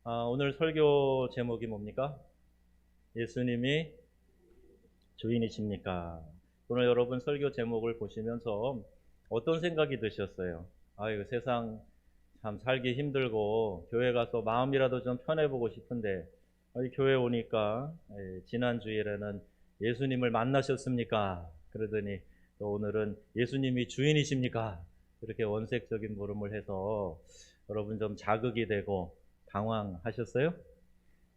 오늘 설교 제목이 뭡니까? 예수님이 주인이십니까? 오늘 여러분 설교 제목을 보시면서 어떤 생각이 드셨어요? 이거 세상 참 살기 힘들고 교회 가서 마음이라도 좀 편해보고 싶은데 교회 오니까 지난 주일에는 예수님을 만나셨습니까? 그러더니 또 오늘은 예수님이 주인이십니까? 이렇게 원색적인 물음을 해서 여러분 좀 자극이 되고 당황하셨어요?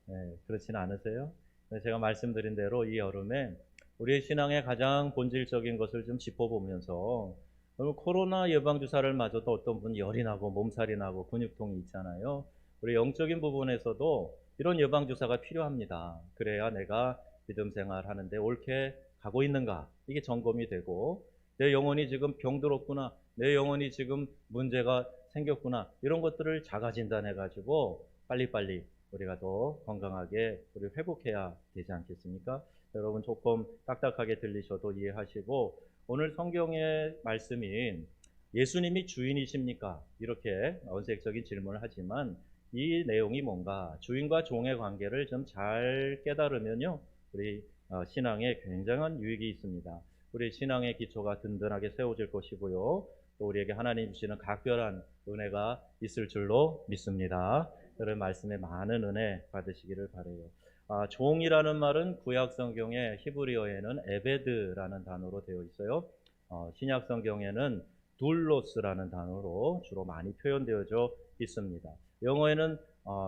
네, 그렇지는 않으세요? 네, 제가 말씀드린 대로 이 여름에 우리의 신앙의 가장 본질적인 것을 좀 짚어보면서 오늘 코로나 예방주사를 맞아도 어떤 분 열이 나고 몸살이 나고 근육통이 있잖아요. 우리 영적인 부분에서도 이런 예방주사가 필요합니다. 그래야 내가 믿음 생활하는데 옳게 가고 있는가 이게 점검이 되고 내 영혼이 지금 병들었구나, 내 영혼이 지금 문제가 생겼구나, 이런 것들을 자가 진단해 가지고 빨리빨리 우리가 더 건강하게 우리 회복해야 되지 않겠습니까? 여러분 조금 딱딱하게 들리셔도 이해하시고, 오늘 성경의 말씀인 예수님이 주인이십니까? 이렇게 언색적인 질문을 하지만 이 내용이 뭔가, 주인과 종의 관계를 좀 잘 깨달으면요, 우리 신앙에 굉장한 유익이 있습니다. 우리 신앙의 기초가 든든하게 세워질 것이고요, 또 우리에게 하나님 주시는 각별한 은혜가 있을 줄로 믿습니다. 여러분 말씀에 많은 은혜 받으시기를 바라요. 종이라는 말은 구약 성경의 히브리어에는 에베드라는 단어로 되어 있어요. 신약 성경에는 둘로스라는 단어로 주로 많이 표현되어져 있습니다. 영어에는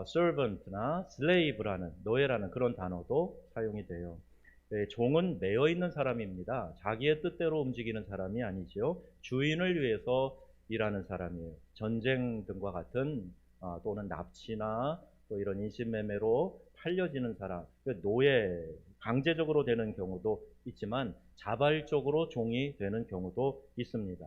servant나 slave라는, 노예라는 그런 단어도 사용이 돼요. 종은 매여 있는 사람입니다. 자기의 뜻대로 움직이는 사람이 아니죠. 주인을 위해서 일하는 사람이에요. 전쟁 등과 같은 또는 납치나 또 이런 인신매매로 팔려지는 사람, 노예, 강제적으로 되는 경우도 있지만 자발적으로 종이 되는 경우도 있습니다.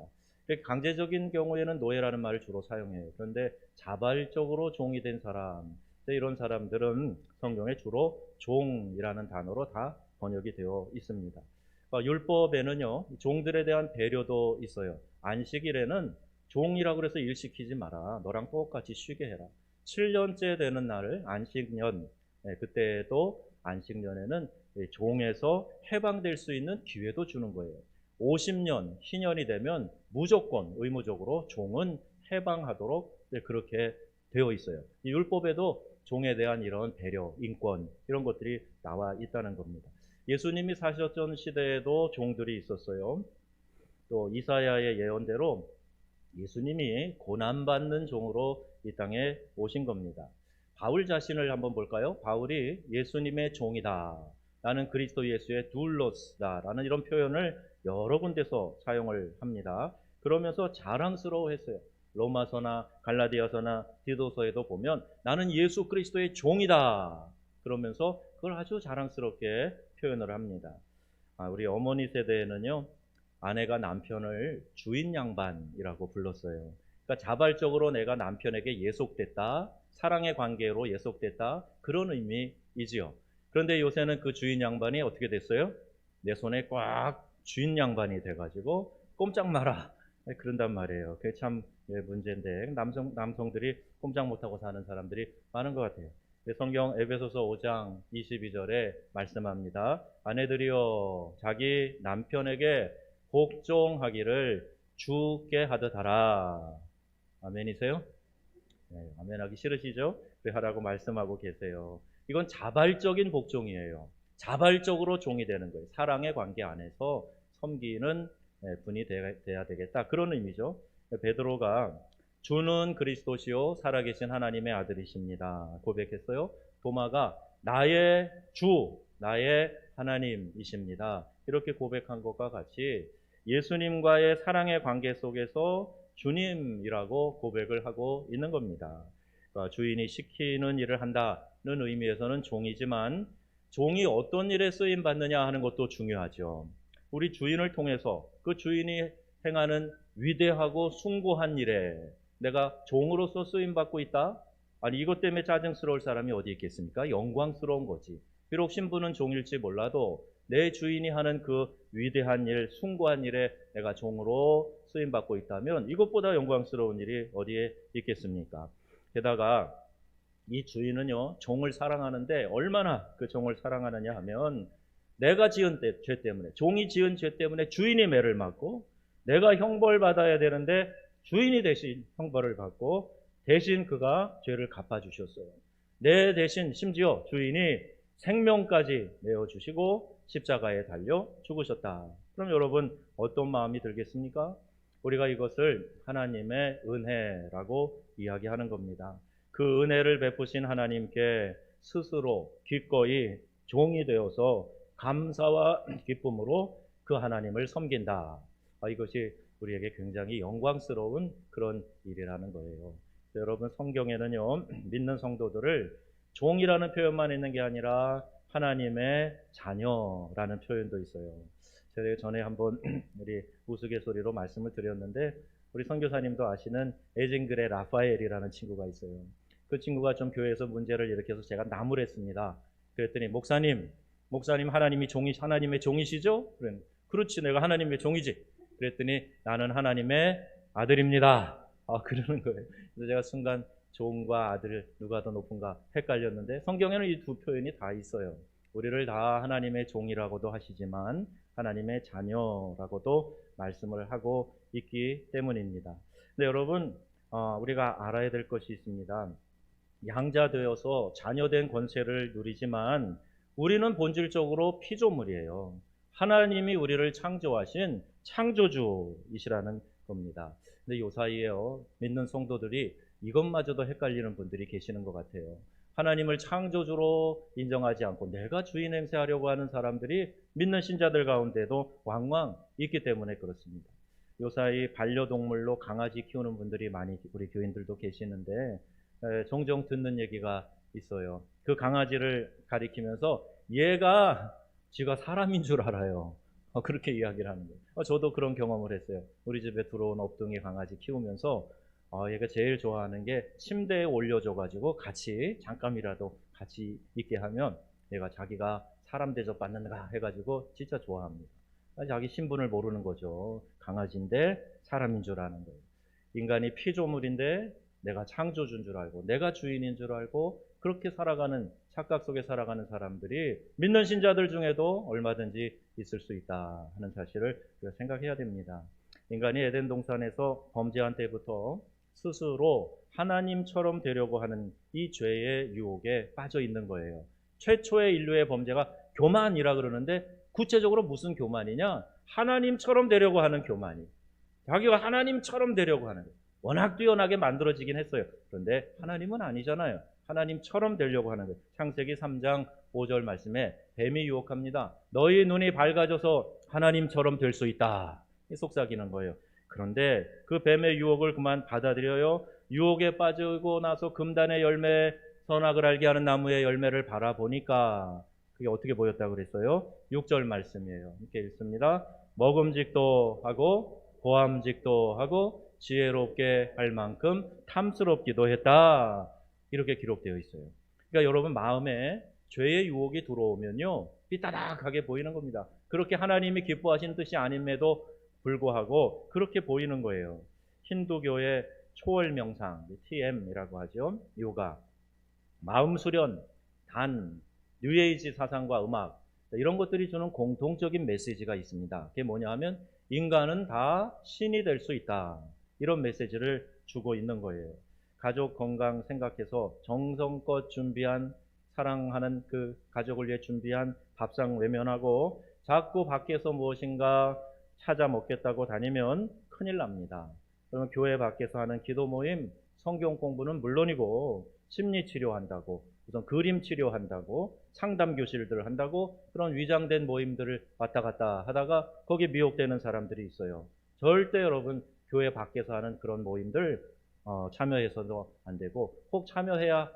강제적인 경우에는 노예라는 말을 주로 사용해요. 그런데 자발적으로 종이 된 사람, 이런 사람들은 성경에 주로 종이라는 단어로 다 번역이 되어 있습니다. 율법에는요, 종들에 대한 배려도 있어요. 안식일에는 종이라고 해서 일 시키지 마라. 너랑 똑같이 쉬게 해라. 7년째 되는 날을 안식년, 그때도 안식년에는 종에서 해방될 수 있는 기회도 주는 거예요. 50년, 희년이 되면 무조건 의무적으로 종은 해방하도록 그렇게 되어 있어요. 이 율법에도 종에 대한 이런 배려, 인권, 이런 것들이 나와 있다는 겁니다. 예수님이 사셨던 시대에도 종들이 있었어요. 또 이사야의 예언대로 예수님이 고난받는 종으로 이 땅에 오신 겁니다. 바울 자신을 한번 볼까요? 바울이 예수님의 종이다 라는, 그리스도 예수의 둘로스다 라는 이런 표현을 여러 군데서 사용을 합니다. 그러면서 자랑스러워했어요. 로마서나 갈라디아서나 디도서에도 보면 나는 예수 그리스도의 종이다 그러면서 그걸 아주 자랑스럽게 표현을 합니다. 우리 어머니 세대에는요, 아내가 남편을 주인 양반이라고 불렀어요. 그러니까 자발적으로 내가 남편에게 예속됐다, 사랑의 관계로 예속됐다, 그런 의미이지요. 그런데 요새는 그 주인 양반이 어떻게 됐어요? 내 손에 꽉 주인 양반이 돼가지고 꼼짝 마라, 그런단 말이에요. 그게 참 문제인데, 남성들이 꼼짝 못하고 사는 사람들이 많은 것 같아요. 성경 에베소서 5장 22절에 말씀합니다. 아내들이여 자기 남편에게 복종하기를 주께 하듯 하라. 아멘이세요? 네, 아멘하기 싫으시죠? 왜 하라고 말씀하고 계세요. 이건 자발적인 복종이에요. 자발적으로 종이 되는 거예요. 사랑의 관계 안에서 섬기는 분이 돼야 되겠다, 그런 의미죠. 베드로가 주는 그리스도시요 살아계신 하나님의 아들이십니다 고백했어요. 도마가 나의 주, 나의 하나님이십니다 이렇게 고백한 것과 같이 예수님과의 사랑의 관계 속에서 주님이라고 고백을 하고 있는 겁니다. 그러니까 주인이 시키는 일을 한다는 의미에서는 종이지만, 종이 어떤 일에 쓰임 받느냐 하는 것도 중요하죠. 우리 주인을 통해서 그 주인이 행하는 위대하고 숭고한 일에 내가 종으로서 쓰임 받고 있다? 아니, 이것 때문에 짜증스러울 사람이 어디 있겠습니까? 영광스러운 거지. 비록 신부는 종일지 몰라도 내 주인이 하는 그 위대한 일, 숭고한 일에 내가 종으로 쓰임 받고 있다면 이것보다 영광스러운 일이 어디에 있겠습니까? 게다가 이 주인은요, 종을 사랑하는데 얼마나 그 종을 사랑하느냐 하면 내가 지은 죄 때문에, 종이 지은 죄 때문에 주인이 매를 맞고 내가 형벌 받아야 되는데 주인이 대신 형벌을 받고 대신 그가 죄를 갚아주셨어요. 내 대신 심지어 주인이 생명까지 내어주시고 십자가에 달려 죽으셨다. 그럼 여러분 어떤 마음이 들겠습니까? 우리가 이것을 하나님의 은혜라고 이야기하는 겁니다. 그 은혜를 베푸신 하나님께 스스로 기꺼이 종이 되어서 감사와 기쁨으로 그 하나님을 섬긴다. 이것이 우리에게 굉장히 영광스러운 그런 일이라는 거예요. 여러분 성경에는요, 믿는 성도들을 종이라는 표현만 있는 게 아니라 하나님의 자녀라는 표현도 있어요. 제가 전에 한번 우리 우스갯소리로 말씀을 드렸는데 우리 선교사님도 아시는 에징글의 라파엘이라는 친구가 있어요. 그 친구가 좀 교회에서 문제를 일으켜서 제가 나무랬습니다. 그랬더니 목사님 하나님의 종이시죠? 그렇지, 내가 하나님의 종이지. 그랬더니 나는 하나님의 아들입니다. 그러는 거예요. 그래서 제가 순간 종과 아들 누가 더 높은가 헷갈렸는데 성경에는 이 두 표현이 다 있어요. 우리를 다 하나님의 종이라고도 하시지만 하나님의 자녀라고도 말씀을 하고 있기 때문입니다. 근데 여러분 우리가 알아야 될 것이 있습니다. 양자되어서 자녀된 권세를 누리지만 우리는 본질적으로 피조물이에요. 하나님이 우리를 창조하신 창조주이시라는 겁니다. 근데 요 사이에요, 믿는 성도들이 이것마저도 헷갈리는 분들이 계시는 것 같아요. 하나님을 창조주로 인정하지 않고 내가 주인 행세하려고 하는 사람들이 믿는 신자들 가운데도 왕왕 있기 때문에 그렇습니다. 요 사이 반려동물로 강아지 키우는 분들이 많이 우리 교인들도 계시는데 종종 듣는 얘기가 있어요. 그 강아지를 가리키면서 얘가 지가 사람인 줄 알아요. 그렇게 이야기를 하는 거예요. 저도 그런 경험을 했어요. 우리 집에 들어온 업둥이 강아지 키우면서 얘가 제일 좋아하는 게 침대에 올려줘가지고 같이 잠깐이라도 같이 있게 하면 얘가 자기가 사람 대접 받는가 해가지고 진짜 좋아합니다. 자기 신분을 모르는 거죠. 강아지인데 사람인 줄 아는 거예요. 인간이 피조물인데 내가 창조주인 줄 알고 내가 주인인 줄 알고 그렇게 살아가는 착각 속에 살아가는 사람들이 믿는 신자들 중에도 얼마든지 있을 수 있다 하는 사실을 우리가 생각해야 됩니다. 인간이 에덴 동산에서 범죄한 때부터 스스로 하나님처럼 되려고 하는 이 죄의 유혹에 빠져 있는 거예요. 최초의 인류의 범죄가 교만이라 그러는데 구체적으로 무슨 교만이냐? 하나님처럼 되려고 하는 교만이. 자기가 하나님처럼 되려고 하는 거예요. 워낙 뛰어나게 만들어지긴 했어요. 그런데 하나님은 아니잖아요. 하나님처럼 되려고 하는 거예요. 창세기 3장 5절 말씀에 뱀이 유혹합니다. 너희 눈이 밝아져서 하나님처럼 될 수 있다. 속삭이는 거예요. 그런데 그 뱀의 유혹을 그만 받아들여요. 유혹에 빠지고 나서 금단의 열매, 선악을 알게 하는 나무의 열매를 바라보니까 그게 어떻게 보였다고 그랬어요? 6절 말씀이에요. 이렇게 읽습니다. 먹음직도 하고 보암직도 하고 지혜롭게 할 만큼 탐스럽기도 했다. 이렇게 기록되어 있어요. 그러니까 여러분 마음에 죄의 유혹이 들어오면요, 삐따닥하게 보이는 겁니다. 그렇게 하나님이 기뻐하시는 뜻이 아님에도 불구하고 그렇게 보이는 거예요. 힌두교의 초월 명상, TM이라고 하죠. 요가, 마음 수련, 단, 뉴에이지 사상과 음악, 이런 것들이 주는 공통적인 메시지가 있습니다. 그게 뭐냐 하면 인간은 다 신이 될 수 있다. 이런 메시지를 주고 있는 거예요. 가족 건강 생각해서 정성껏 준비한, 사랑하는 그 가족을 위해 준비한 밥상 외면하고 자꾸 밖에서 무엇인가 찾아 먹겠다고 다니면 큰일 납니다. 그러면 교회 밖에서 하는 기도 모임, 성경 공부는 물론이고 심리 치료한다고, 우선 그림 치료한다고, 상담 교실들 한다고 그런 위장된 모임들을 왔다 갔다 하다가 거기에 미혹되는 사람들이 있어요. 절대 여러분 교회 밖에서 하는 그런 모임들 참여해서도 안 되고, 꼭 참여해야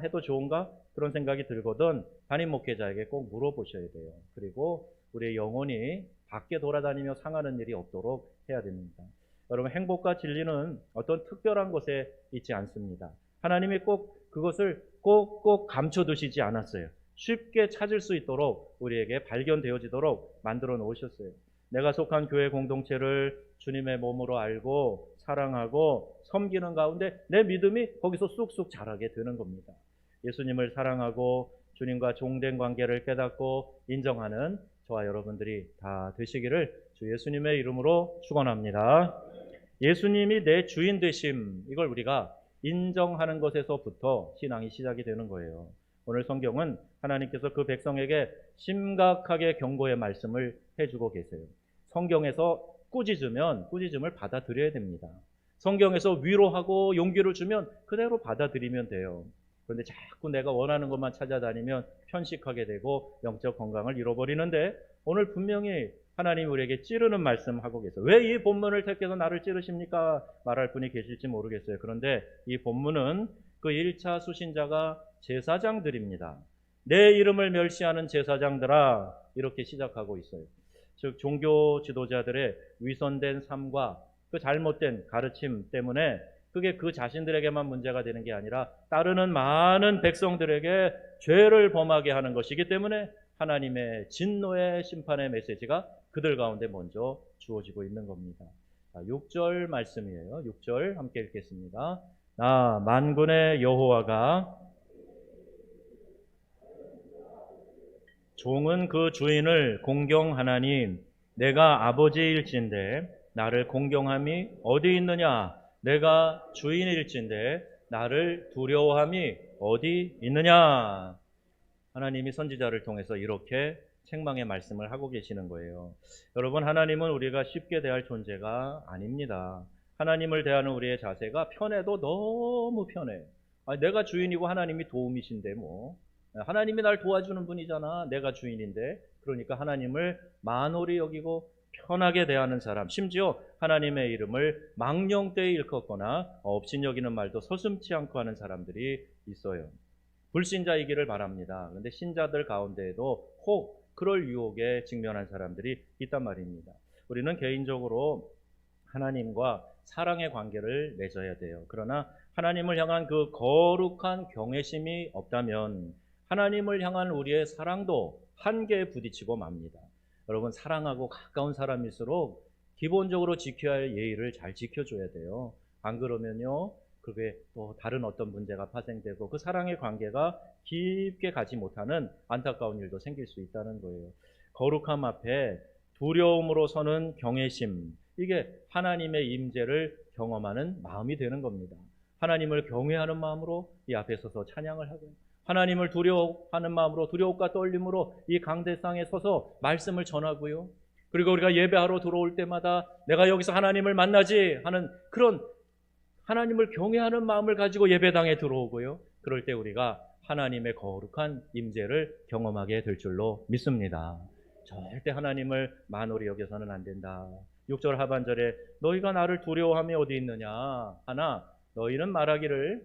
해도 좋은가? 그런 생각이 들거든 담임 목회자에게 꼭 물어보셔야 돼요. 그리고 우리의 영혼이 밖에 돌아다니며 상하는 일이 없도록 해야 됩니다. 여러분 행복과 진리는 어떤 특별한 곳에 있지 않습니다. 하나님이 꼭 그것을 꼭 감춰두시지 않았어요. 쉽게 찾을 수 있도록 우리에게 발견되어지도록 만들어 놓으셨어요. 내가 속한 교회 공동체를 주님의 몸으로 알고 사랑하고 섬기는 가운데 내 믿음이 거기서 쑥쑥 자라게 되는 겁니다. 예수님을 사랑하고 주님과 종된 관계를 깨닫고 인정하는 저와 여러분들이 다 되시기를 주 예수님의 이름으로 축원합니다. 예수님이 내 주인 되심, 이걸 우리가 인정하는 것에서부터 신앙이 시작이 되는 거예요. 오늘 성경은 하나님께서 그 백성에게 심각하게 경고의 말씀을 해주고 계세요. 성경에서 꾸짖음을 받아들여야 됩니다. 성경에서 위로하고 용기를 주면 그대로 받아들이면 돼요. 그런데 자꾸 내가 원하는 것만 찾아다니면 편식하게 되고 영적 건강을 잃어버리는데, 오늘 분명히 하나님이 우리에게 찌르는 말씀하고 계세요. 왜 이 본문을 택해서 나를 찌르십니까? 말할 분이 계실지 모르겠어요. 그런데 이 본문은 그 1차 수신자가 제사장들입니다. 내 이름을 멸시하는 제사장들아, 이렇게 시작하고 있어요. 즉 종교 지도자들의 위선된 삶과 그 잘못된 가르침 때문에 그게 그 자신들에게만 문제가 되는 게 아니라 따르는 많은 백성들에게 죄를 범하게 하는 것이기 때문에 하나님의 진노의 심판의 메시지가 그들 가운데 먼저 주어지고 있는 겁니다. 6절 말씀이에요. 6절 함께 읽겠습니다. 나 만군의 여호와가 종은 그 주인을 공경하나니 내가 아버지일진데 나를 공경함이 어디 있느냐? 내가 주인일진데 나를 두려워함이 어디 있느냐? 하나님이 선지자를 통해서 이렇게 책망의 말씀을 하고 계시는 거예요. 여러분, 하나님은 우리가 쉽게 대할 존재가 아닙니다. 하나님을 대하는 우리의 자세가 편해도 너무 편해. 내가 주인이고 하나님이 도움이신데 뭐. 하나님이 날 도와주는 분이잖아. 내가 주인인데. 그러니까 하나님을 만홀히 여기고 편하게 대하는 사람, 심지어 하나님의 이름을 망령되이 일컫거나 업신여기는 말도 서슴지 않고 하는 사람들이 있어요. 불신자이기를 바랍니다. 그런데 신자들 가운데에도 혹 그럴 유혹에 직면한 사람들이 있단 말입니다. 우리는 개인적으로 하나님과 사랑의 관계를 맺어야 돼요. 그러나 하나님을 향한 그 거룩한 경외심이 없다면 하나님을 향한 우리의 사랑도 한계에 부딪히고 맙니다. 여러분, 사랑하고 가까운 사람일수록 기본적으로 지켜야 할 예의를 잘 지켜줘야 돼요. 안 그러면요, 그게 또 다른 어떤 문제가 파생되고 그 사랑의 관계가 깊게 가지 못하는 안타까운 일도 생길 수 있다는 거예요. 거룩함 앞에 두려움으로 서는 경외심, 이게 하나님의 임재를 경험하는 마음이 되는 겁니다. 하나님을 경외하는 마음으로 이 앞에 서서 찬양을 하고, 하나님을 두려워하는 마음으로 두려움과 떨림으로 이 강대상에 서서 말씀을 전하고요. 그리고 우리가 예배하러 들어올 때마다 내가 여기서 하나님을 만나지 하는 그런 하나님을 경외하는 마음을 가지고 예배당에 들어오고요. 그럴 때 우리가 하나님의 거룩한 임재를 경험하게 될 줄로 믿습니다. 절대 하나님을 만홀히 여겨서는 안 된다. 6절 하반절에 너희가 나를 두려워함이 어디 있느냐 하나 너희는 말하기를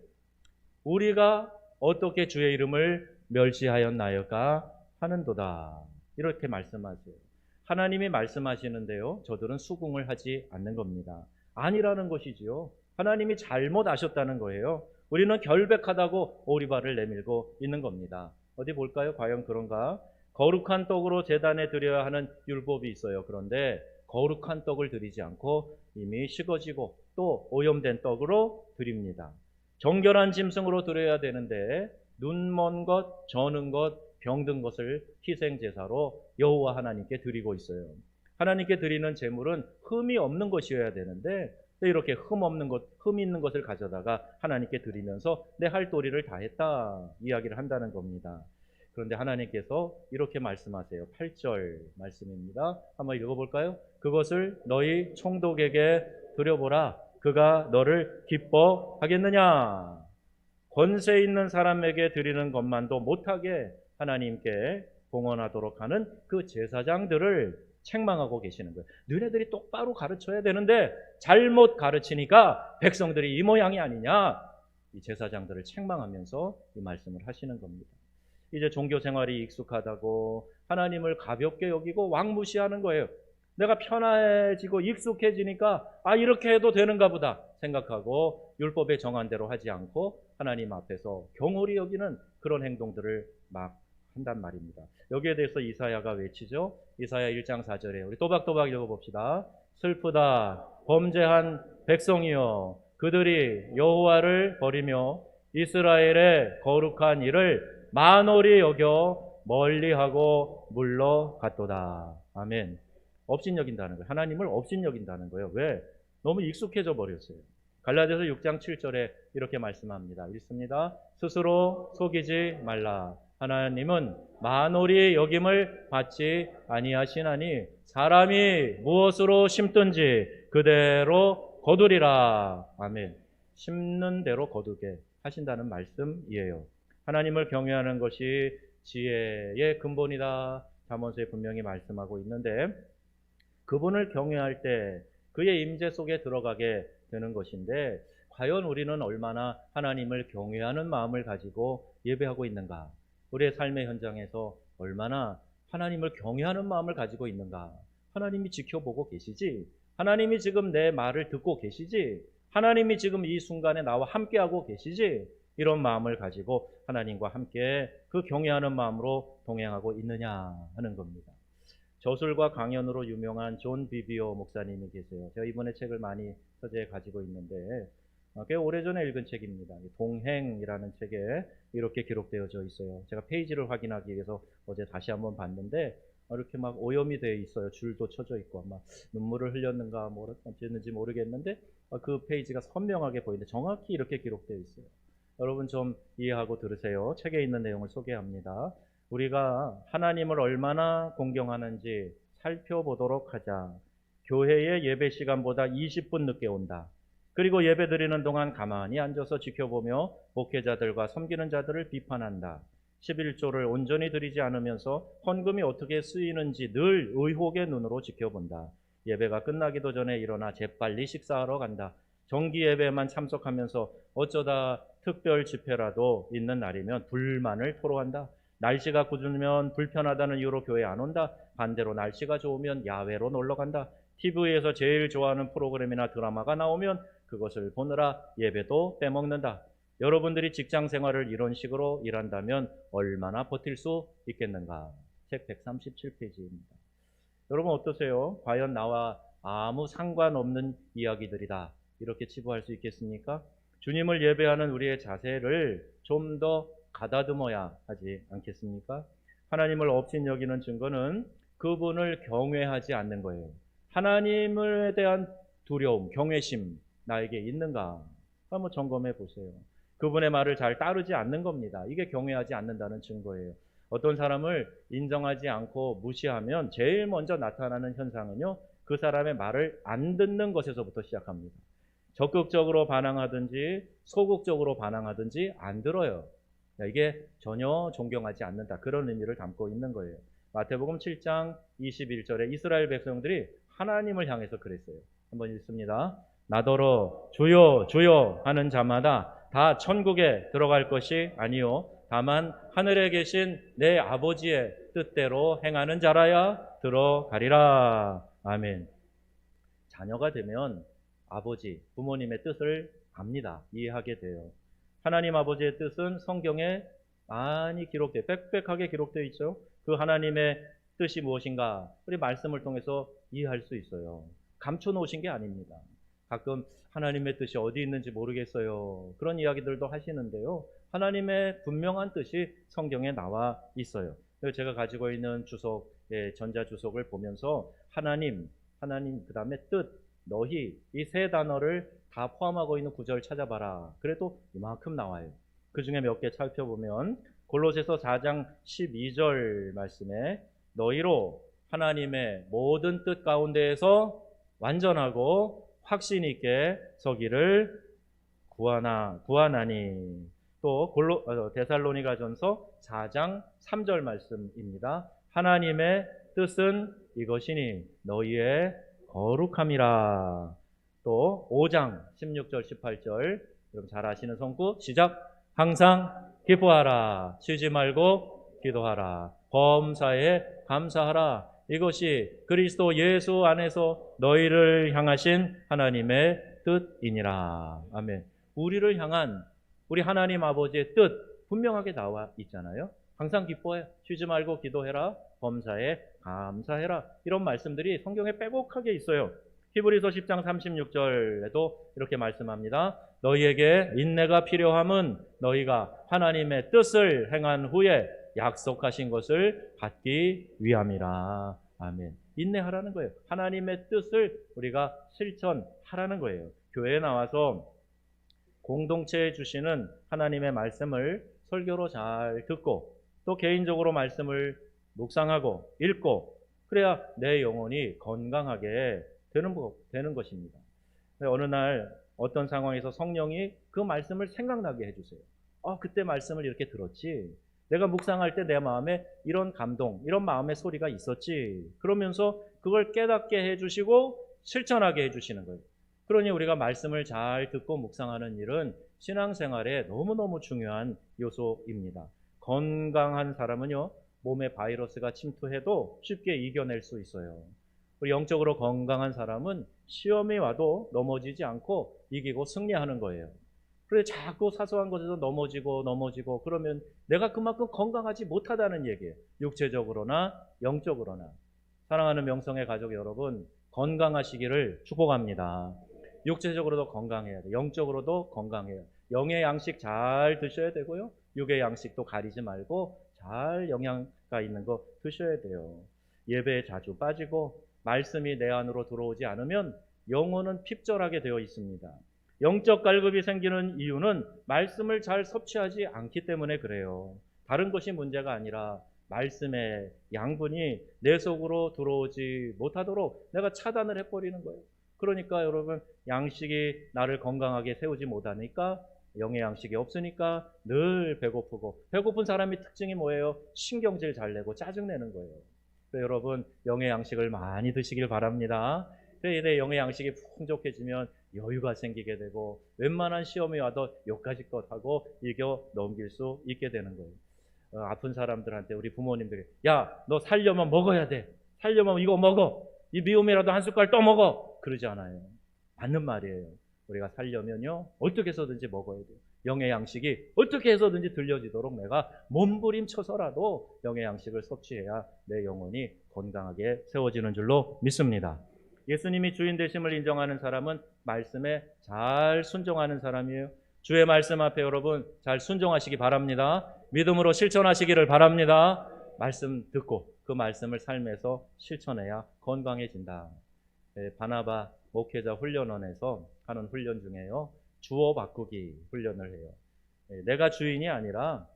우리가 어떻게 주의 이름을 멸시하였나이까 하는도다. 이렇게 말씀하세요. 하나님이 말씀하시는데요, 저들은 수긍을 하지 않는 겁니다. 아니라는 것이지요. 하나님이 잘못 아셨다는 거예요. 우리는 결백하다고 오리발을 내밀고 있는 겁니다. 어디 볼까요? 과연 그런가? 거룩한 떡으로 제단에 드려야 하는 율법이 있어요. 그런데 거룩한 떡을 드리지 않고 이미 식어지고 또 오염된 떡으로 드립니다. 정결한 짐승으로 드려야 되는데 눈먼 것, 저는 것, 병든 것을 희생제사로 여호와 하나님께 드리고 있어요. 하나님께 드리는 제물은 흠이 없는 것이어야 되는데 이렇게 흠 있는 것을 가져다가 하나님께 드리면서 내 할 도리를 다 했다 이야기를 한다는 겁니다. 그런데 하나님께서 이렇게 말씀하세요. 8절 말씀입니다. 한번 읽어볼까요? 그것을 너희 총독에게 드려보라. 그가 너를 기뻐하겠느냐? 권세 있는 사람에게 드리는 것만도 못하게 하나님께 봉헌하도록 하는 그 제사장들을 책망하고 계시는 거예요. 너네들이 똑바로 가르쳐야 되는데 잘못 가르치니까 백성들이 이 모양이 아니냐? 이 제사장들을 책망하면서 이 말씀을 하시는 겁니다. 이제 종교 생활이 익숙하다고 하나님을 가볍게 여기고 왕무시하는 거예요. 내가 편해지고 익숙해지니까 이렇게 해도 되는가 보다 생각하고 율법에 정한 대로 하지 않고 하나님 앞에서 경홀히 여기는 그런 행동들을 막 한단 말입니다. 여기에 대해서 이사야가 외치죠. 이사야 1장 4절에 우리 또박또박 읽어봅시다. 슬프다 범죄한 백성이여 그들이 여호와를 버리며 이스라엘의 거룩한 일을 만홀히 여겨 멀리하고 물러갔도다. 아멘. 업신여긴다는 거예요. 하나님을 업신여긴다는 거예요. 왜? 너무 익숙해져 버렸어요. 갈라디아서 6장 7절에 이렇게 말씀합니다. 읽습니다. 스스로 속이지 말라. 하나님은 만홀히 여김을 받지 아니하시나니 사람이 무엇으로 심든지 그대로 거두리라. 아멘. 심는 대로 거두게 하신다는 말씀이에요. 하나님을 경외하는 것이 지혜의 근본이다. 잠언서에 분명히 말씀하고 있는데, 그분을 경외할 때 그의 임재 속에 들어가게 되는 것인데, 과연 우리는 얼마나 하나님을 경외하는 마음을 가지고 예배하고 있는가? 우리의 삶의 현장에서 얼마나 하나님을 경외하는 마음을 가지고 있는가? 하나님이 지켜보고 계시지? 하나님이 지금 내 말을 듣고 계시지? 하나님이 지금 이 순간에 나와 함께하고 계시지? 이런 마음을 가지고 하나님과 함께 그 경외하는 마음으로 동행하고 있느냐 하는 겁니다. 저술과 강연으로 유명한 존 비비오 목사님이 계세요. 제가 이번에 책을 많이 서재에 가지고 있는데 꽤 오래전에 읽은 책입니다. 동행이라는 책에 이렇게 기록되어져 있어요. 제가 페이지를 확인하기 위해서 어제 다시 한번 봤는데 이렇게 막 오염이 되어 있어요. 줄도 쳐져 있고 아마 눈물을 흘렸는가 뭐 어쨌는지 모르겠는데 그 페이지가 선명하게 보이는데 정확히 이렇게 기록되어 있어요. 여러분 좀 이해하고 들으세요. 책에 있는 내용을 소개합니다. 우리가 하나님을 얼마나 공경하는지 살펴보도록 하자. 교회의 예배 시간보다 20분 늦게 온다. 그리고 예배 드리는 동안 가만히 앉아서 지켜보며 목회자들과 섬기는 자들을 비판한다. 11조를 온전히 드리지 않으면서 헌금이 어떻게 쓰이는지 늘 의혹의 눈으로 지켜본다. 예배가 끝나기도 전에 일어나 재빨리 식사하러 간다. 정기 예배에만 참석하면서 어쩌다 특별 집회라도 있는 날이면 불만을 토로한다. 날씨가 굳으면 불편하다는 이유로 교회 안 온다. 반대로 날씨가 좋으면 야외로 놀러 간다. TV에서 제일 좋아하는 프로그램이나 드라마가 나오면 그것을 보느라 예배도 빼먹는다. 여러분들이 직장 생활을 이런 식으로 일한다면 얼마나 버틸 수 있겠는가? 책 137페이지입니다. 여러분 어떠세요? 과연 나와 아무 상관없는 이야기들이다. 이렇게 치부할 수 있겠습니까? 주님을 예배하는 우리의 자세를 좀 더 가다듬어야 하지 않겠습니까? 하나님을 업신여기는 증거는 그분을 경외하지 않는 거예요. 하나님에 대한 두려움, 경외심 나에게 있는가? 한번 점검해 보세요. 그분의 말을 잘 따르지 않는 겁니다. 이게 경외하지 않는다는 증거예요. 어떤 사람을 인정하지 않고 무시하면 제일 먼저 나타나는 현상은요, 그 사람의 말을 안 듣는 것에서부터 시작합니다. 적극적으로 반항하든지 소극적으로 반항하든지 안 들어요. 이게 전혀 존경하지 않는다. 그런 의미를 담고 있는 거예요. 마태복음 7장 21절에 이스라엘 백성들이 하나님을 향해서 그랬어요. 한번 읽습니다. 나더러 주여 주여 하는 자마다 다 천국에 들어갈 것이 아니요 다만 하늘에 계신 내 아버지의 뜻대로 행하는 자라야 들어가리라. 아멘. 자녀가 되면 아버지, 부모님의 뜻을 압니다. 이해하게 돼요. 하나님 아버지의 뜻은 성경에 많이 기록돼요. 빽빽하게 기록되어 있죠. 그 하나님의 뜻이 무엇인가 우리 말씀을 통해서 이해할 수 있어요. 감춰놓으신 게 아닙니다. 가끔 하나님의 뜻이 어디 있는지 모르겠어요. 그런 이야기들도 하시는데요. 하나님의 분명한 뜻이 성경에 나와 있어요. 제가 가지고 있는 주석, 전자주석을 보면서 하나님, 그 다음에 뜻, 너희 이 세 단어를 다 포함하고 있는 구절 찾아봐라. 그래도 이만큼 나와요. 그 중에 몇 개 살펴보면 골로새서 4장 12절 말씀에 너희로 하나님의 모든 뜻 가운데에서 완전하고 확신 있게 서기를 구하나니. 또 데살로니가전서 4장 3절 말씀입니다. 하나님의 뜻은 이것이니 너희의 거룩함이라. 또 5장 16절 18절 여러분 잘 아시는 성구 시작. 항상 기뻐하라. 쉬지 말고 기도하라. 범사에 감사하라. 이것이 그리스도 예수 안에서 너희를 향하신 하나님의 뜻이니라. 아멘. 우리를 향한 우리 하나님 아버지의 뜻 분명하게 나와 있잖아요. 항상 기뻐해. 쉬지 말고 기도해라. 범사에 감사해라. 이런 말씀들이 성경에 빼곡하게 있어요. 히브리서 10장 36절에도 이렇게 말씀합니다. 너희에게 인내가 필요함은 너희가 하나님의 뜻을 행한 후에 약속하신 것을 받기 위함이라. 아멘. 인내하라는 거예요. 하나님의 뜻을 우리가 실천하라는 거예요. 교회에 나와서 공동체에 주시는 하나님의 말씀을 설교로 잘 듣고 또 개인적으로 말씀을 묵상하고 읽고 그래야 내 영혼이 건강하게 되는 것입니다. 어느 날 어떤 상황에서 성령이 그 말씀을 생각나게 해주세요. 그때 말씀을 이렇게 들었지. 내가 묵상할 때 내 마음에 이런 감동, 이런 마음의 소리가 있었지. 그러면서 그걸 깨닫게 해주시고 실천하게 해주시는 거예요. 그러니 우리가 말씀을 잘 듣고 묵상하는 일은 신앙생활에 너무너무 중요한 요소입니다. 건강한 사람은요, 몸에 바이러스가 침투해도 쉽게 이겨낼 수 있어요. 영적으로 건강한 사람은 시험이 와도 넘어지지 않고 이기고 승리하는 거예요. 그래서 자꾸 사소한 것에서 넘어지고 그러면 내가 그만큼 건강하지 못하다는 얘기예요. 육체적으로나 영적으로나. 사랑하는 명성의 가족 여러분, 건강하시기를 축복합니다. 육체적으로도 건강해야 돼요. 영적으로도 건강해요. 영의 양식 잘 드셔야 되고요. 육의 양식도 가리지 말고 잘 영양가 있는 거 드셔야 돼요. 예배에 자주 빠지고 말씀이 내 안으로 들어오지 않으면 영혼은 핍절하게 되어 있습니다. 영적 갈급이 생기는 이유는 말씀을 잘 섭취하지 않기 때문에 그래요. 다른 것이 문제가 아니라 말씀의 양분이 내 속으로 들어오지 못하도록 내가 차단을 해버리는 거예요. 그러니까 여러분, 양식이 나를 건강하게 세우지 못하니까 영의 양식이 없으니까 늘 배고프고, 배고픈 사람의 특징이 뭐예요? 신경질 잘 내고 짜증내는 거예요. 여러분, 영의 양식을 많이 드시길 바랍니다. 내 영의 양식이 풍족해지면 여유가 생기게 되고 웬만한 시험이 와도 요까지 것 하고 이겨 넘길 수 있게 되는 거예요. 아픈 사람들한테 우리 부모님들이 야, 너 살려면 먹어야 돼. 살려면 이거 먹어. 이 미움이라도 한 숟갈 떠 먹어. 그러지 않아요. 맞는 말이에요. 우리가 살려면요, 어떻게 해서든지 먹어야 돼요. 영의 양식이 어떻게 해서든지 들려지도록 내가 몸부림쳐서라도 영의 양식을 섭취해야 내 영혼이 건강하게 세워지는 줄로 믿습니다. 예수님이 주인 되심을 인정하는 사람은 말씀에 잘 순종하는 사람이에요. 주의 말씀 앞에 여러분 잘 순종하시기 바랍니다. 믿음으로 실천하시기를 바랍니다. 말씀 듣고 그 말씀을 삶에서 실천해야 건강해진다. 바나바 목회자 훈련원에서 하는 훈련 중에요, 주어 바꾸기 훈련을 해요. 내가 주인이 아니라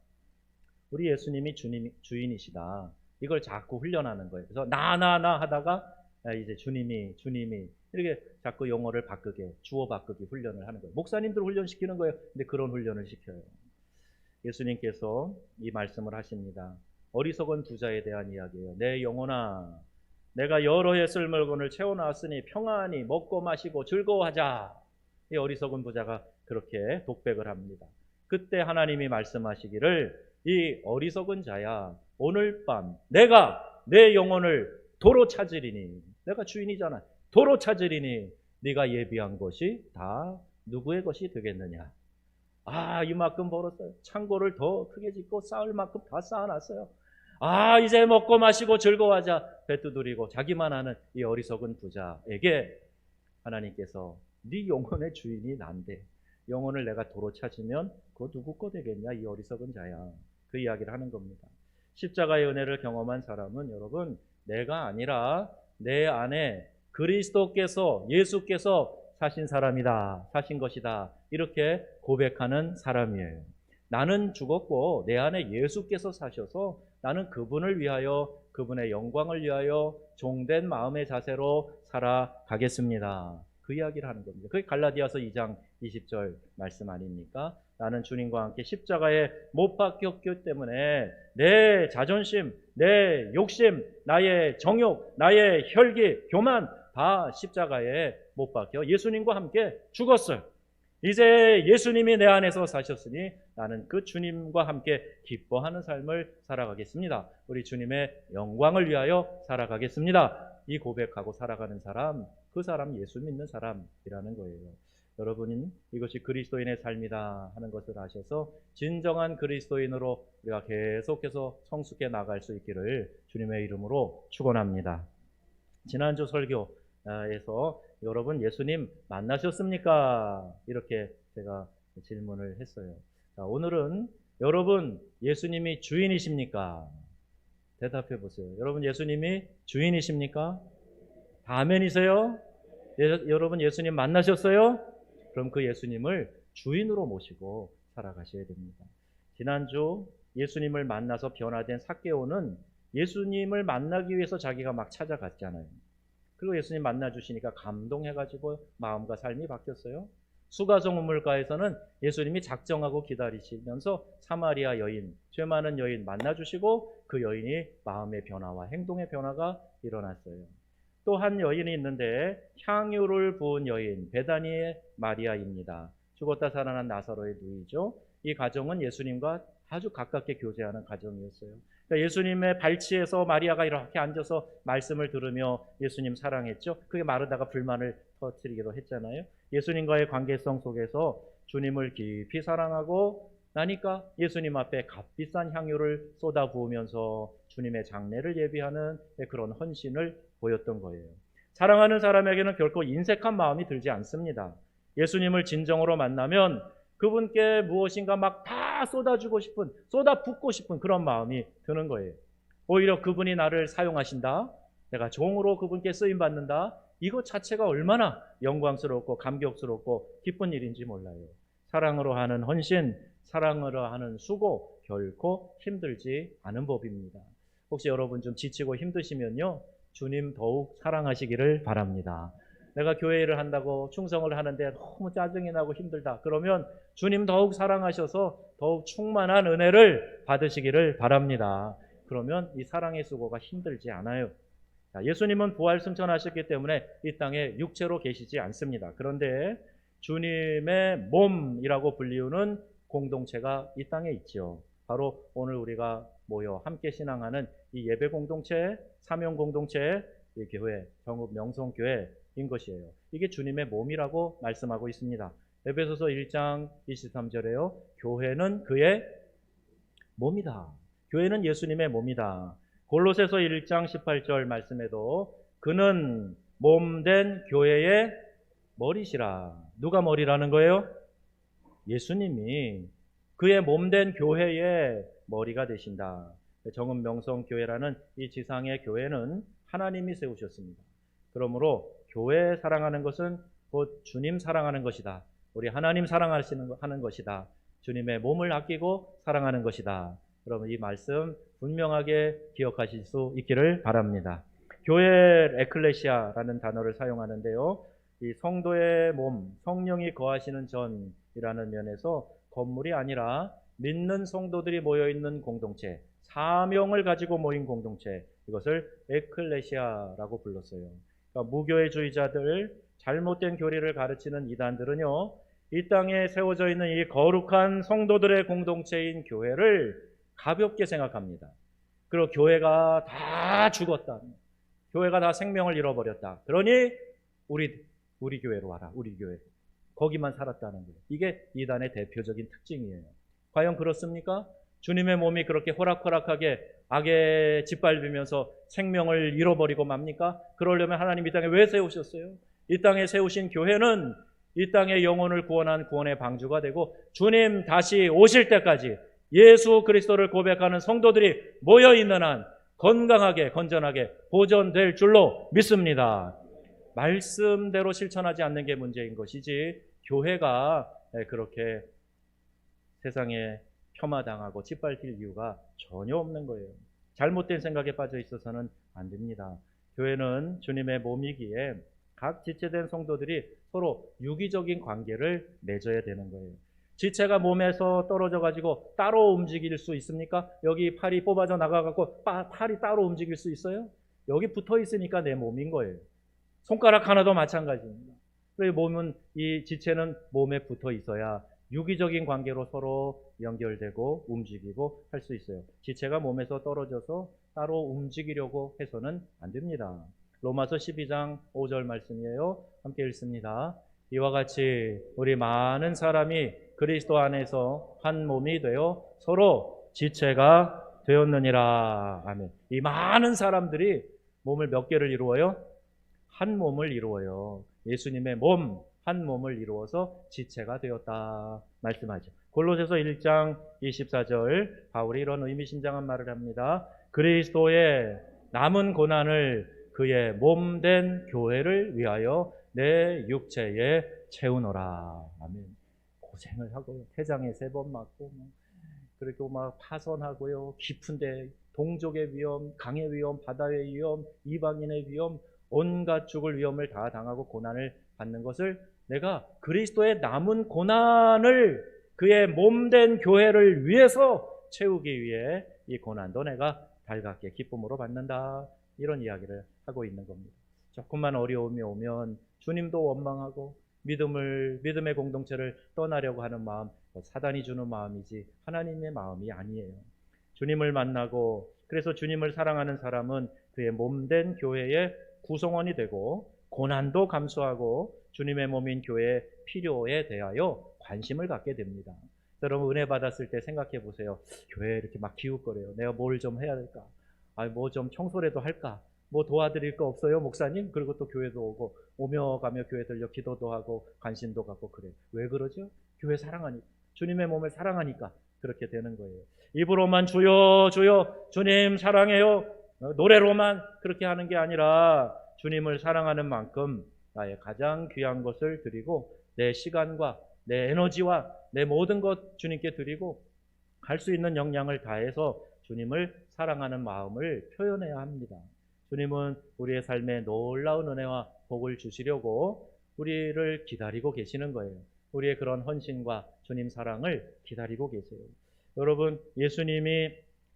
우리 예수님이 주인이시다. 이걸 자꾸 훈련하는 거예요. 그래서 나 하다가 이제 주님이 이렇게 자꾸 용어를 바꾸게, 주어 바꾸기 훈련을 하는 거예요. 목사님들 훈련시키는 거예요. 근데 그런 훈련을 시켜요. 예수님께서 이 말씀을 하십니다. 어리석은 부자에 대한 이야기예요. 내 영혼아, 내가 여러 해 쓸 물건을 채워놨으니 평안히 먹고 마시고 즐거워하자. 이 어리석은 부자가 그렇게 독백을 합니다. 그때 하나님이 말씀하시기를, 이 어리석은 자야, 오늘 밤 내가 내 영혼을 도로 찾으리니, 내가 주인이잖아. 도로 찾으리니 네가 예비한 것이 다 누구의 것이 되겠느냐. 이만큼 벌었어요. 창고를 더 크게 짓고 쌓을 만큼 다 쌓아놨어요. 이제 먹고 마시고 즐거워하자. 배 두드리고 자기만 하는 이 어리석은 부자에게 하나님께서 네 영혼의 주인이 난데 영혼을 내가 도로 찾으면 그거 누구 거 되겠냐, 이 어리석은 자야. 그 이야기를 하는 겁니다. 십자가의 은혜를 경험한 사람은 여러분, 내가 아니라 내 안에 그리스도께서, 예수께서 사신 사람이다, 사신 것이다, 이렇게 고백하는 사람이에요. 나는 죽었고 내 안에 예수께서 사셔서 나는 그분을 위하여, 그분의 영광을 위하여 종된 마음의 자세로 살아가겠습니다. 그 이야기를 하는 겁니다. 그게 갈라디아서 2장 20절 말씀 아닙니까? 나는 주님과 함께 십자가에 못 박혔기 때문에 내 자존심, 내 욕심, 나의 정욕, 나의 혈기, 교만 다 십자가에 못 박혀 예수님과 함께 죽었어요. 이제 예수님이 내 안에서 사셨으니 나는 그 주님과 함께 기뻐하는 삶을 살아가겠습니다. 우리 주님의 영광을 위하여 살아가겠습니다. 이 고백하고 살아가는 사람, 그 사람 예수 믿는 사람이라는 거예요. 여러분은 이것이 그리스도인의 삶이다 하는 것을 아셔서 진정한 그리스도인으로 우리가 계속해서 성숙해 나갈 수 있기를 주님의 이름으로 축원합니다. 지난주 설교 에서 여러분 예수님 만나셨습니까? 이렇게 제가 질문을 했어요. 자, 오늘은 여러분 예수님이 주인이십니까? 대답해 보세요. 여러분 예수님이 주인이십니까? 다 아멘이세요? 여러분 예수님 만나셨어요? 그럼 그 예수님을 주인으로 모시고 살아가셔야 됩니다. 지난주 예수님을 만나서 변화된 삭개오는 예수님을 만나기 위해서 자기가 막 찾아갔잖아요. 그리고 예수님 만나주시니까 감동해가지고 마음과 삶이 바뀌었어요. 수가성 우물가에서는 예수님이 작정하고 기다리시면서 사마리아 여인, 죄 많은 여인 만나주시고 그 여인이 마음의 변화와 행동의 변화가 일어났어요. 또 한 여인이 있는데 향유를 부은 여인, 베다니의 마리아입니다. 죽었다 살아난 나사로의 누이죠. 이 가정은 예수님과 아주 가깝게 교제하는 가정이었어요. 그러니까 예수님의 발치에서 마리아가 이렇게 앉아서 말씀을 들으며 예수님 사랑했죠. 그게 마르다가 불만을 터뜨리기도 했잖아요. 예수님과의 관계성 속에서 주님을 깊이 사랑하고 나니까 예수님 앞에 값비싼 향유를 쏟아 부으면서 주님의 장례를 예비하는 그런 헌신을 보였던 거예요. 사랑하는 사람에게는 결코 인색한 마음이 들지 않습니다. 예수님을 진정으로 만나면 그분께 무엇인가 막 다 쏟아주고 싶은, 쏟아붓고 싶은 그런 마음이 드는 거예요. 오히려 그분이 나를 사용하신다, 내가 종으로 그분께 쓰임받는다, 이것 자체가 얼마나 영광스럽고 감격스럽고 기쁜 일인지 몰라요. 사랑으로 하는 헌신, 사랑으로 하는 수고 결코 힘들지 않은 법입니다. 혹시 여러분 좀 지치고 힘드시면요, 주님 더욱 사랑하시기를 바랍니다. 내가 교회 일을 한다고 충성을 하는데 너무 짜증이 나고 힘들다. 그러면 주님 더욱 사랑하셔서 더욱 충만한 은혜를 받으시기를 바랍니다. 그러면 이 사랑의 수고가 힘들지 않아요. 예수님은 부활 승천하셨기 때문에 이 땅에 육체로 계시지 않습니다. 그런데 주님의 몸이라고 불리우는 공동체가 이 땅에 있죠. 바로 오늘 우리가 모여 함께 신앙하는 이 예배 공동체, 사명 공동체, 이 교회, 정읍 명성교회인 것이에요. 이게 주님의 몸이라고 말씀하고 있습니다. 에베소서 1장 23절에요. 교회는 그의 몸이다. 교회는 예수님의 몸이다. 골로새서 1장 18절 말씀에도 그는 몸된 교회의 머리시라. 누가 머리라는 거예요? 예수님이 그의 몸된 교회의 머리가 되신다. 정읍 명성교회라는 이 지상의 교회는 하나님이 세우셨습니다. 그러므로 교회 사랑하는 것은 곧 주님 사랑하는 것이다. 우리 하나님 사랑하는 것이다. 주님의 몸을 아끼고 사랑하는 것이다. 여러분 이 말씀 분명하게 기억하실 수 있기를 바랍니다. 교회 에클레시아라는 단어를 사용하는데요. 이 성도의 몸, 성령이 거하시는 전이라는 면에서 건물이 아니라 믿는 성도들이 모여있는 공동체, 사명을 가지고 모인 공동체, 이것을 에클레시아라고 불렀어요. 그러니까 무교회주의자들, 잘못된 교리를 가르치는 이단들은요, 이 땅에 세워져 있는 이 거룩한 성도들의 공동체인 교회를 가볍게 생각합니다. 그리고 교회가 다 죽었다, 교회가 다 생명을 잃어버렸다, 그러니 우리 교회로 와라, 우리 교회. 거기만 살았다는 거예요. 이게 이단의 대표적인 특징이에요. 과연 그렇습니까? 주님의 몸이 그렇게 호락호락하게 악에 짓밟으면서 생명을 잃어버리고 맙니까? 그러려면 하나님 이 땅에 왜 세우셨어요? 이 땅에 세우신 교회는 이 땅의 영혼을 구원한 구원의 방주가 되고 주님 다시 오실 때까지 예수 그리스도를 고백하는 성도들이 모여있는 한 건강하게 건전하게 보존될 줄로 믿습니다. 말씀대로 실천하지 않는 게 문제인 것이지 교회가 그렇게 세상에 폄하당하고 짓밟힐 이유가 전혀 없는 거예요. 잘못된 생각에 빠져 있어서는 안 됩니다. 교회는 주님의 몸이기에 각 지체된 성도들이 서로 유기적인 관계를 맺어야 되는 거예요. 지체가 몸에서 떨어져 가지고 따로 움직일 수 있습니까? 여기 팔이 뽑아져 나가 갖고 팔이 따로 움직일 수 있어요? 여기 붙어 있으니까 내 몸인 거예요. 손가락 하나도 마찬가지입니다. 그래서 몸은, 이 지체는 몸에 붙어 있어야 유기적인 관계로 서로 연결되고 움직이고 할 수 있어요. 지체가 몸에서 떨어져서 따로 움직이려고 해서는 안 됩니다. 로마서 12장 5절 말씀이에요. 함께 읽습니다. 이와 같이 우리 많은 사람이 그리스도 안에서 한 몸이 되어 서로 지체가 되었느니라. 아멘. 이 많은 사람들이 몸을 몇 개를 이루어요? 한 몸을 이루어요. 예수님의 몸, 한 몸을 이루어서 지체가 되었다 말씀하죠. 골로새서 1장 24절 바울이 이런 의미심장한 말을 합니다. 그리스도의 남은 고난을 그의 몸된 교회를 위하여 내 육체에 채우노라. 아멘. 고생을 하고 태장에 3번 맞고 그리고 막 파선하고요. 깊은데 동족의 위험, 강의 위험, 바다의 위험, 이방인의 위험, 온갖 죽을 위험을 다 당하고 고난을 받는 것을 내가 그리스도의 남은 고난을 그의 몸된 교회를 위해서 채우기 위해 이 고난도 내가 달갑게 기쁨으로 받는다. 이런 이야기를 하고 있는 겁니다. 조금만 어려움이 오면 주님도 원망하고 믿음의 공동체를 떠나려고 하는 마음, 사단이 주는 마음이지 하나님의 마음이 아니에요. 주님을 만나고 그래서 주님을 사랑하는 사람은 그의 몸된 교회의 구성원이 되고 고난도 감수하고 주님의 몸인 교회의 필요에 대하여 관심을 갖게 됩니다. 여러분 은혜 받았을 때 생각해 보세요. 교회에 이렇게 막 기웃거려요. 내가 뭘 좀 해야 될까? 뭐 좀 청소라도 할까? 뭐 도와드릴 거 없어요, 목사님? 그리고 또 교회도 오고 오며 가며 교회 들려 기도도 하고 관심도 갖고 그래요. 왜 그러죠? 교회 사랑하니까, 주님의 몸을 사랑하니까 그렇게 되는 거예요. 입으로만 주여 주여 주님 사랑해요 노래로만 그렇게 하는 게 아니라 주님을 사랑하는 만큼 나의 가장 귀한 것을 드리고 내 시간과 내 에너지와 내 모든 것 주님께 드리고 할 수 있는 역량을 다해서 주님을 사랑하는 마음을 표현해야 합니다. 주님은 우리의 삶에 놀라운 은혜와 복을 주시려고 우리를 기다리고 계시는 거예요. 우리의 그런 헌신과 주님 사랑을 기다리고 계세요. 여러분, 예수님이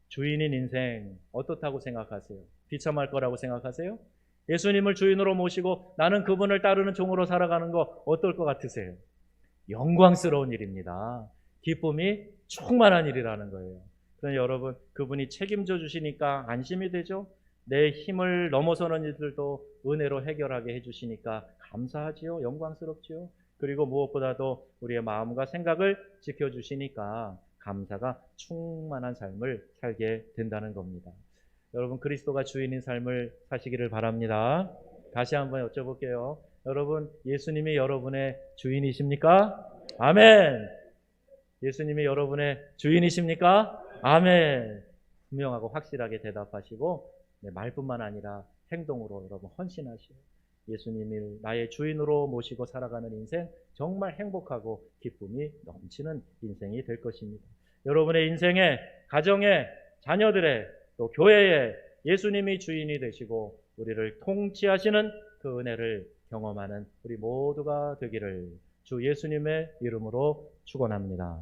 주인인 인생 어떻다고 생각하세요? 비참할 거라고 생각하세요? 예수님을 주인으로 모시고 나는 그분을 따르는 종으로 살아가는 거 어떨 것 같으세요? 영광스러운 일입니다. 기쁨이 충만한 일이라는 거예요. 그러니 여러분, 그분이 책임져 주시니까 안심이 되죠? 내 힘을 넘어서는 일들도 은혜로 해결하게 해주시니까 감사하지요. 영광스럽지요. 그리고 무엇보다도 우리의 마음과 생각을 지켜주시니까 감사가 충만한 삶을 살게 된다는 겁니다. 여러분, 그리스도가 주인인 삶을 사시기를 바랍니다. 다시 한번 여쭤볼게요. 여러분, 예수님이 여러분의 주인이십니까? 아멘. 예수님이 여러분의 주인이십니까? 아멘. 분명하고 확실하게 대답하시고 말뿐만 아니라 행동으로 여러분 헌신하시고 예수님을 나의 주인으로 모시고 살아가는 인생 정말 행복하고 기쁨이 넘치는 인생이 될 것입니다. 여러분의 인생에, 가정에, 자녀들의 또 교회에 예수님이 주인이 되시고 우리를 통치하시는 그 은혜를 경험하는 우리 모두가 되기를 주 예수님의 이름으로 축원합니다.